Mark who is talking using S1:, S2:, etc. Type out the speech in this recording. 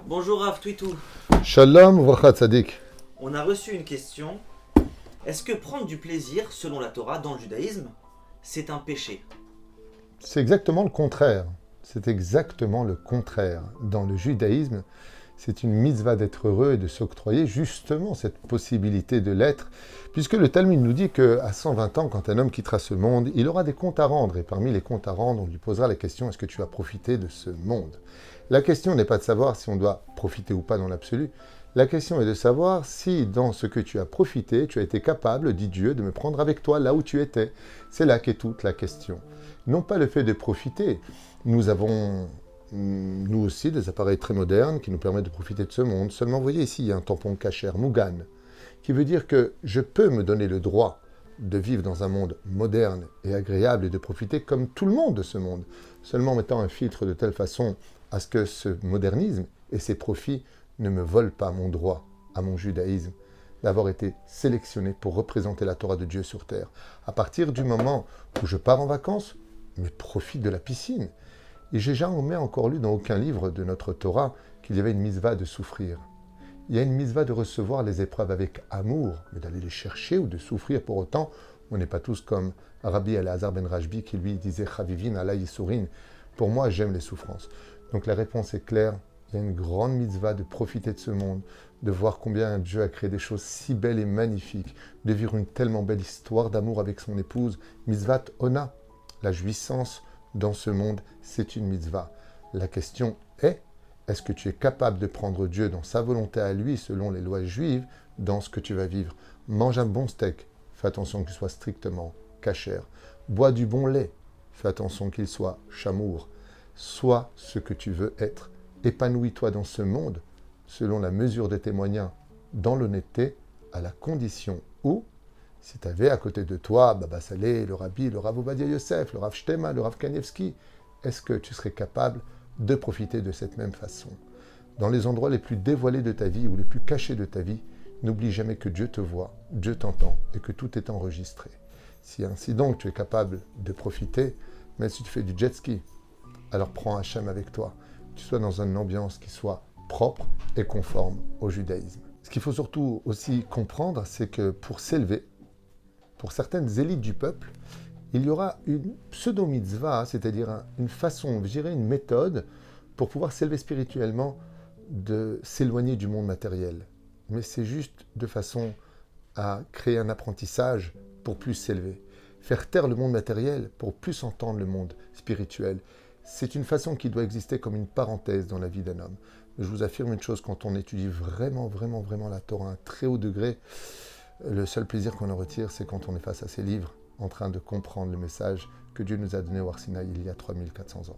S1: Bonjour Rav Twitou.
S2: Shalom Uvracha Tzadik.
S1: On a reçu une question. Est-ce que prendre du plaisir, selon la Torah, dans le judaïsme, c'est un péché?
S2: C'est exactement le contraire. C'est exactement le contraire. Dans le judaïsme, c'est une mitzvah d'être heureux et de s'octroyer justement cette possibilité de l'être, puisque le Talmud nous dit qu'à 120 ans, quand un homme quittera ce monde, il aura des comptes à rendre. Et parmi les comptes à rendre, on lui posera la question, est-ce que tu as profité de ce monde? La question n'est pas de savoir si on doit profiter ou pas dans l'absolu. La question est de savoir si, dans ce que tu as profité, tu as été capable, dit Dieu, de me prendre avec toi là où tu étais. C'est là qu'est toute la question. Non pas le fait de profiter. Nous avons, nous aussi, des appareils très modernes qui nous permettent de profiter de ce monde. Seulement, vous voyez ici, il y a un tampon kasher, Mugan, qui veut dire que je peux me donner le droit de vivre dans un monde moderne et agréable et de profiter comme tout le monde de ce monde. Seulement en mettant un filtre de telle façon à ce que ce modernisme et ses profits ne me volent pas mon droit à mon judaïsme d'avoir été sélectionné pour représenter la Torah de Dieu sur terre. À partir du moment où je pars en vacances, mais profite de la piscine. Et j'ai jamais encore lu dans aucun livre de notre Torah qu'il y avait une mitzvah de souffrir. Il y a une mitzvah de recevoir les épreuves avec amour, mais d'aller les chercher ou de souffrir pour autant. On n'est pas tous comme Rabbi Elazar ben Rajbi qui lui disait « Chavivin ala yisurin ». Pour moi, j'aime les souffrances. Donc la réponse est claire. Il y a une grande mitzvah de profiter de ce monde, de voir combien Dieu a créé des choses si belles et magnifiques, de vivre une tellement belle histoire d'amour avec son épouse. Mitzvat ona, la jouissance dans ce monde, c'est une mitzvah. La question est-ce que tu es capable de prendre Dieu dans sa volonté à lui, selon les lois juives, dans ce que tu vas vivre? Mange un bon steak, fais attention qu'il soit strictement kasher. Bois du bon lait, fais attention qu'il soit chamour. Sois ce que tu veux être. Épanouis-toi dans ce monde, selon la mesure de tes moyens, dans l'honnêteté, à la condition où, si tu avais à côté de toi Baba Saleh, le Rabbi, le Rav Ovadia Yosef, le Rav Shtema, le Rav Kanievski, est-ce que tu serais capable de profiter de cette même façon? Dans les endroits les plus dévoilés de ta vie ou les plus cachés de ta vie, n'oublie jamais que Dieu te voit, Dieu t'entend et que tout est enregistré. Si ainsi donc tu es capable de profiter, même si tu fais du jet ski, alors prends Hachem avec toi. Tu sois dans une ambiance qui soit propre et conforme au judaïsme. Ce qu'il faut surtout aussi comprendre, c'est que pour s'élever, pour certaines élites du peuple, il y aura une pseudo-mitzvah, c'est-à-dire une façon, je dirais une méthode, pour pouvoir s'élever spirituellement, de s'éloigner du monde matériel. Mais c'est juste de façon à créer un apprentissage pour plus s'élever. Faire taire le monde matériel pour plus entendre le monde spirituel. C'est une façon qui doit exister comme une parenthèse dans la vie d'un homme. Mais je vous affirme une chose, quand on étudie vraiment la Torah à un très haut degré, le seul plaisir qu'on en retire, c'est quand on est face à ces livres, en train de comprendre le message que Dieu nous a donné au Har Sinaï il y a 3400 ans.